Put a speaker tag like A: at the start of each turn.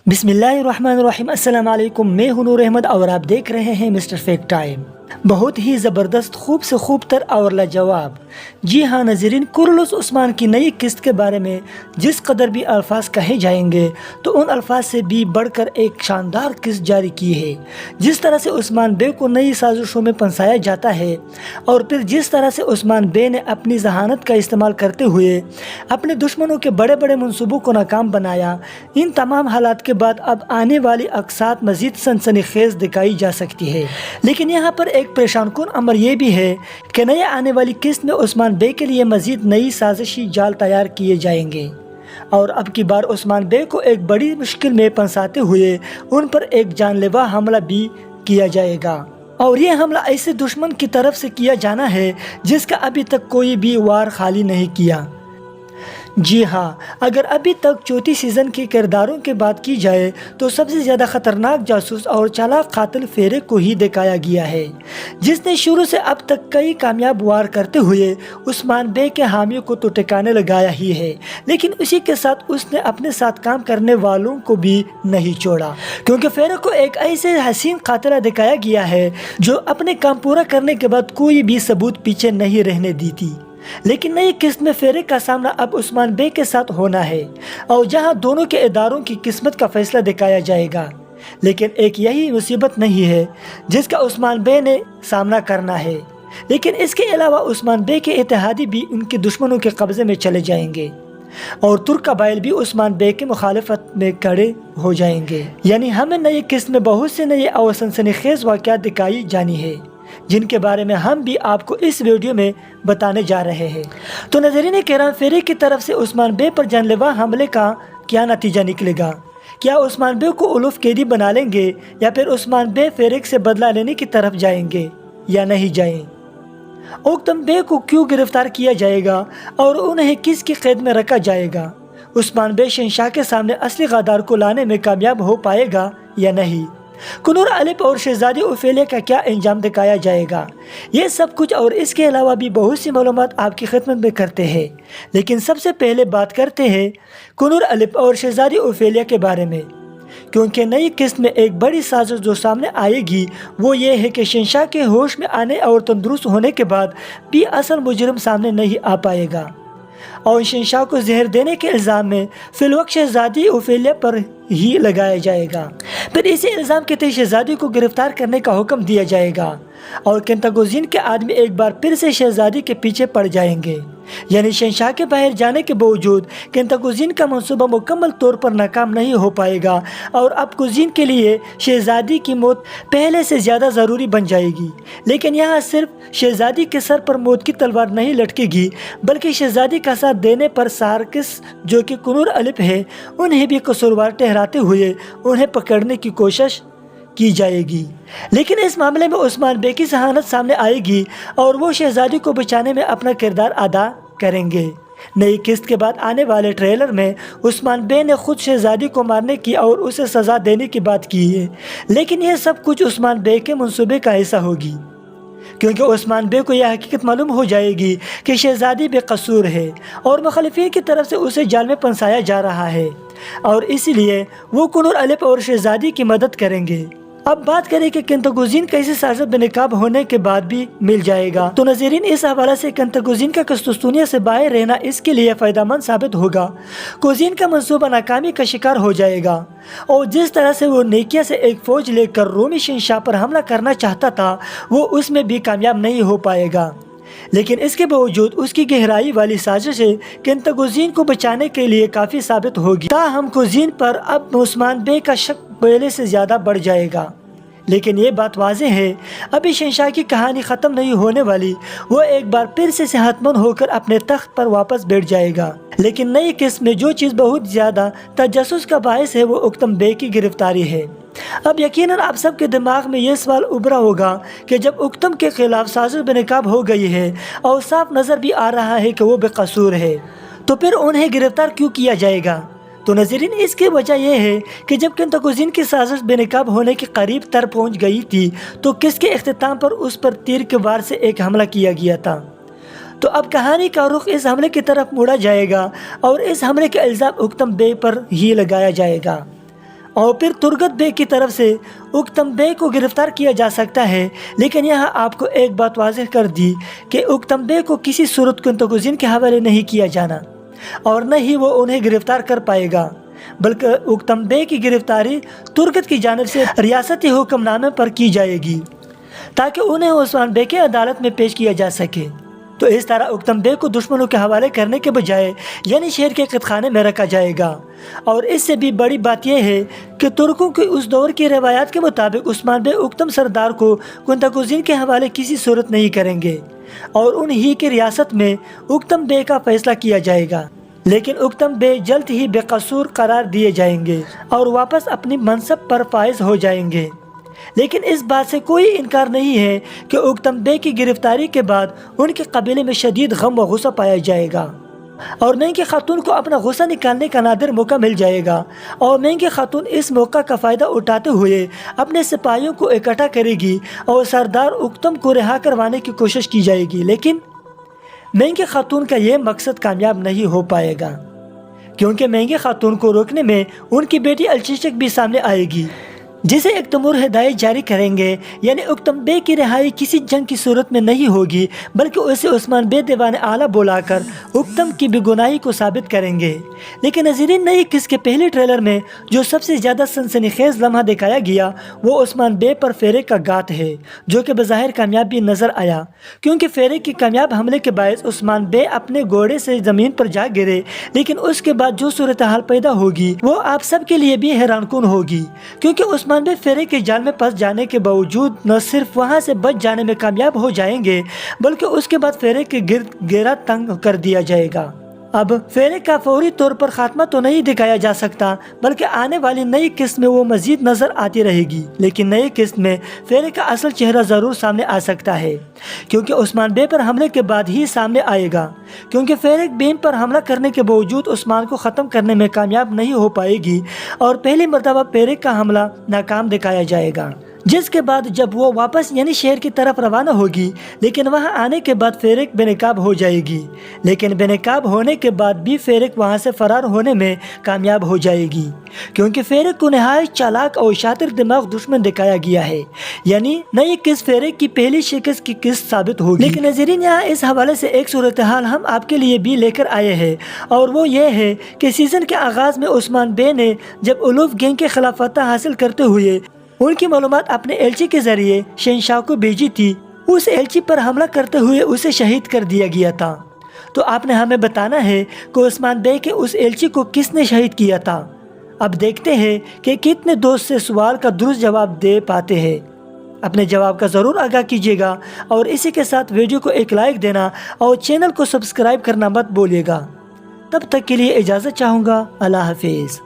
A: बिस्मिल्लाहिर्रहमानिर्रहीम। अस्सलाम वालेकुम। मैं हूं नूर अहमद और आप देख रहे हैं मिस्टर फेक टाइम। बहुत ही ज़बरदस्त, खूब से खूब तर और लाजवाब। जी हाँ नाज़रीन, कुर्रलुस उस्मान की नई किस्त के बारे में जिस कदर भी अल्फाज कहे जाएंगे तो उन अल्फाज से भी बढ़कर एक शानदार किस्त जारी की है। जिस तरह से उस्मान बे को नई साजिशों में फंसाया जाता है और फिर जिस तरह से उस्मान बे ने अपनी जहानत का इस्तेमाल करते हुए अपने दुश्मनों के बड़े बड़े मंसूबों को नाकाम बनाया, इन तमाम हालात के बाद अब आने वाली अक़सात मज़ीद सनसनीखेज़ दिखाई जा सकती है। लेकिन यहाँ पर एक परेशान कुन अमर ये भी है कि नए आने वाली किस्त में उस्मान बे के लिए मज़ीद नई साजिशी जाल तैयार किए जाएंगे और अब की बार उस्मान बे को एक बड़ी मुश्किल में फंसाते हुए उन पर एक जानलेवा हमला भी किया जाएगा। और ये हमला ऐसे दुश्मन की तरफ से किया जाना है जिसका अभी तक कोई भी वार खाली नहीं किया। जी हाँ, अगर अभी तक चौथी सीज़न के किरदारों की बात की जाए तो सबसे ज़्यादा ख़तरनाक जासूस और चालाक कातिल फेरेक को ही दिखाया गया है, जिसने शुरू से अब तक कई कामयाब वार करते हुए उस्मान बे के हामियों को तो ठिकाने लगाया ही है, लेकिन उसी के साथ उसने अपने साथ काम करने वालों को भी नहीं छोड़ा। क्योंकि फेरेक को एक ऐसे हसीन कातिला दिखाया गया है जो अपने काम पूरा करने के बाद कोई भी सबूत पीछे नहीं रहने दी थी। लेकिन नई किस्त में फेरेक का सामना अब उस्मान बे के साथ होना है और जहां दोनों के इदारों की किस्मत का फैसला दिखाया जाएगा। लेकिन एक यही मुसीबत नहीं है जिसका उस्मान बे ने सामना करना है, लेकिन इसके अलावा उस्मान बे के इत्तेहादी भी उनके दुश्मनों के कब्जे में चले जाएंगे और तुर्क कबाइल भी उस्मान बे की मुखालफत में खड़े हो जाएंगे। यानी हमें नई किस्त में बहुत से नए और सनसनीखेज वाक़यात दिखाई जानी है जिनके बारे में हम भी आपको इस वीडियो में बताने जा रहे हैं। तो नाज़रीन किराम, फेरेक की तरफ से उस्मान बे पर जानलेवा हमले का क्या नतीजा निकलेगा? क्या उस्मान बे को उलूफ कैदी बना लेंगे या फिर उस्मान बे फेरेक से बदला लेने की तरफ जाएंगे या नहीं जाएं? उक्तम बे को क्यों गिरफ्तार किया जाएगा और उन्हें किसकी कैद में रखा जाएगा? उस्मान बे शहंशाह के सामने असली गद्दार को लाने में कामयाब हो पाएगा या नहीं? कुनूर अलिप और शहजादी ओफेलिया का क्या अंजाम दिखाया जाएगा? ये सब कुछ और इसके अलावा भी बहुत सी मालूमात आपकी खिदमत में करते हैं, लेकिन सबसे पहले बात करते हैं कुनूर अलिप और शहजादी ओफेलिया के बारे में। क्योंकि नई किस्त में एक बड़ी साजिश जो सामने आएगी वो ये है कि शहंशाह के होश में आने और तंदुरुस्त होने के बाद भी असल मुजरिम सामने नहीं आ पाएगा और शहंशाह को जहर देने के इल्ज़ाम में फिलवक्त शहजादी ओफेलिया पर ही लगाया जाएगा। फिर इसी इल्ज़ाम के तहत शहजादी को गिरफ्तार करने का हुक्म दिया जाएगा और केंतागोजीन के आदमी एक बार फिर से शहजादी के पीछे पड़ जाएंगे। यानी शहंशाह के बाहर जाने के बावजूद केंतागोजीन का मंसूबा मुकम्मल तौर पर नाकाम नहीं हो पाएगा और अब कुजीन के लिए शहजादी की मौत पहले से ज़्यादा ज़रूरी बन जाएगी। लेकिन यहाँ सिर्फ शहजादी के सर पर मौत की तलवार नहीं लटकेगी, बल्कि शहजादी का साथ देने पर सार्किस जो कि कुनूर अलिप है उन्हें भी कसूरवार ठहराते हुए उन्हें पकड़ने की कोशिश की जाएगी। लेकिन इस मामले में उस्मान बे की जहानत सामने आएगी और वो शहजादी को बचाने में अपना किरदार अदा करेंगे। नई किस्त के बाद आने वाले ट्रेलर में उस्मान बे ने खुद शहजादी को मारने की और उसे सज़ा देने की बात की है, लेकिन यह सब कुछ उस्मान बे के मंसूबे का हिस्सा होगी क्योंकि उस्मान बे को यह हकीकत मालूम हो जाएगी कि शहजादी बेकसूर है और मुखालिफिन की तरफ से उसे जाल में फंसाया जा रहा है और इसीलिए वो कुनूर अलिप और शहजादी की मदद करेंगे। अब बात करें कि केंतागोजीन कैसे साजिश बेनकाब होने के बाद भी मिल जाएगा, तो नाज़रीन इस हवाले से केंतागोजीन का कस्तूनिया से बाहर रहना इसके लिए फ़ायदेमंद साबित होगा। कोजीन का मंसूबा नाकामी का शिकार हो जाएगा और जिस तरह से वो नेकिया से एक फ़ौज लेकर रोमी शहंशाह पर हमला करना चाहता था वो उसमें भी कामयाब नहीं हो पाएगा। लेकिन इसके बावजूद उसकी गहराई वाली साजिशें केंतागोजीन को बचाने के लिए काफ़ी साबित होगी। ताहम कोजीन पर अब उस्मान बे का शक पहले से ज़्यादा बढ़ जाएगा। लेकिन ये बात वाज़ेह है अभी शहंशाह की कहानी ख़त्म नहीं होने वाली, वो एक बार फिर से सेहतमंद होकर अपने तख्त पर वापस बैठ जाएगा। लेकिन नई किस्त में जो चीज़ बहुत ज़्यादा तजस्सुस का बायस है वो उक्तम बे की गिरफ्तारी है। अब यकीनन आप सब के दिमाग में ये सवाल उभरा होगा कि जब उक्तम के खिलाफ साजिश बेनकाब हो गई है और साफ नज़र भी आ रहा है कि वो बेकसूर है, तो फिर उन्हें गिरफ्तार क्यों किया जाएगा? तो नाज़रीन इसकी वजह यह है कि जब केंतागोजीन की साजिश बेनकाब होने के करीब तर पहुंच गई थी तो किसके इख्तिताम पर उस पर तीर के वार से एक हमला किया गया था। तो अब कहानी का रुख इस हमले की तरफ मोड़ा जाएगा और इस हमले का इल्ज़ाम उक्तम बे पर ही लगाया जाएगा اور پھر ترگت بے کی طرف سے اکتم بے کو گرفتار کیا جا سکتا ہے، لیکن یہاں آپ کو ایک بات واضح کر دی کہ اکتم بے کو کسی صورت کنتوگوزین کے حوالے نہیں کیا جانا اور نہ ہی وہ انہیں گرفتار کر پائے گا، بلکہ اکتم بے کی گرفتاری ترگت کی جانب سے ریاستی حکم نامے پر کی جائے گی تاکہ انہیں عثمان بے کی عدالت میں پیش کیا جا سکے۔ تو اس طرح اکتم بے کو دشمنوں کے حوالے کرنے کے بجائے یعنی شہر کے قید خانے میں رکھا جائے گا۔ اور اس سے بھی بڑی بات یہ ہے کہ ترکوں کی اس دور کی روایات کے مطابق عثمان بے اکتم سردار کو کنتاکوزین کے حوالے کسی صورت نہیں کریں گے اور انہی کی ریاست میں اکتم بے کا فیصلہ کیا جائے گا، لیکن اکتم بے جلد ہی بے قصور قرار دیے جائیں گے اور واپس اپنی منصب پر فائز ہو جائیں گے۔ لیکن اس بات سے کوئی انکار نہیں ہے کہ اکتم بے کی گرفتاری کے بعد ان کے قبیلے میں شدید غم و غصہ پایا جائے گا اور مہنگی خاتون کو اپنا غصہ نکالنے کا نادر موقع مل جائے گا، اور مہنگی خاتون اس موقع کا فائدہ اٹھاتے ہوئے اپنے سپاہیوں کو اکٹھا کرے گی اور سردار اکتم کو رہا کروانے کی کوشش کی جائے گی۔ لیکن مہنگی خاتون کا یہ مقصد کامیاب نہیں ہو پائے گا، کیونکہ مہنگی خاتون کو روکنے میں ان کی بیٹی الچشک بھی سامنے آئے گی، جسے ایک تیمور ہدایت جاری کریں گے، یعنی اکتم بے کی رہائی کسی جنگ کی صورت میں نہیں ہوگی بلکہ اسے عثمان بے دیوان اعلیٰ بلا کر اکتم کی بے گناہی کو ثابت کریں گے۔ لیکن ناظرین، نئی قسط کے پہلے ٹریلر میں جو سب سے زیادہ سنسنی خیز لمحہ دکھایا گیا وہ عثمان بے پر فیرک کا گات ہے، جو کہ بظاہر کامیاب بھی نظر آیا، کیونکہ فیرک کے کامیاب حملے کے باعث عثمان بے اپنے گھوڑے سے زمین پر جا گرے۔ لیکن اس کے بعد جو صورتحال پیدا ہوگی وہ آپ سب کے لیے بھی حیران کن ہوگی، کیونکہ عثمان بے فیرک کے جال میں پھنس جانے کے باوجود نہ صرف وہاں سے بچ جانے میں کامیاب ہو جائیں گے بلکہ اس کے بعد فیرک کے گرد گھیرا تنگ کر دیا جائے گا۔ اب فیرک کا فوری طور پر خاتمہ تو نہیں دکھایا جا سکتا، بلکہ آنے والی نئی قسط میں وہ مزید نظر آتی رہے گی، لیکن نئی قسط میں فیرک کا اصل چہرہ ضرور سامنے آ سکتا ہے، کیونکہ عثمان بے پر حملے کے بعد ہی سامنے آئے گا، کیونکہ فیرک بیم پر حملہ کرنے کے باوجود عثمان کو ختم کرنے میں کامیاب نہیں ہو پائے گی اور پہلی مرتبہ فیرک کا حملہ ناکام دکھایا جائے گا، جس کے بعد جب وہ واپس یعنی شہر کی طرف روانہ ہوگی، لیکن وہاں آنے کے بعد فیرک بے نقاب ہو جائے گی، لیکن بے نقاب ہونے کے بعد بھی فیرک وہاں سے فرار ہونے میں کامیاب ہو جائے گی، کیونکہ فیرک کو نہایت چالاک اور شاطر دماغ دشمن دکھایا گیا ہے، یعنی نئی قسط فیرک کی پہلی شکست کی قسط ثابت ہوگی۔ لیکن ناظرین، یہاں اس حوالے سے ایک صورتحال ہم آپ کے لیے بھی لے کر آئے ہیں، اور وہ یہ ہے کہ سیزن کے آغاز میں عثمان بے نے جب الوف گینگ کے خلاف فتح حاصل کرتے ہوئے ان کی معلومات اپنے ایلچی کے ذریعے شہنشاہ کو بھیجی تھی، اس ایلچی پر حملہ کرتے ہوئے اسے شہید کر دیا گیا تھا۔ تو آپ نے ہمیں بتانا ہے کہ عثمان بے کے اس ایلچی کو کس نے شہید کیا تھا۔ اب دیکھتے ہیں کہ کتنے دوست سے سوال کا درست جواب دے پاتے ہیں۔ اپنے جواب کا ضرور آگاہ کیجیے گا اور اسی کے ساتھ ویڈیو کو ایک لائک دینا اور چینل کو سبسکرائب کرنا مت بھولیے گا۔ تب تک کے لیے اجازت چاہوں گا۔ اللہ حافظ۔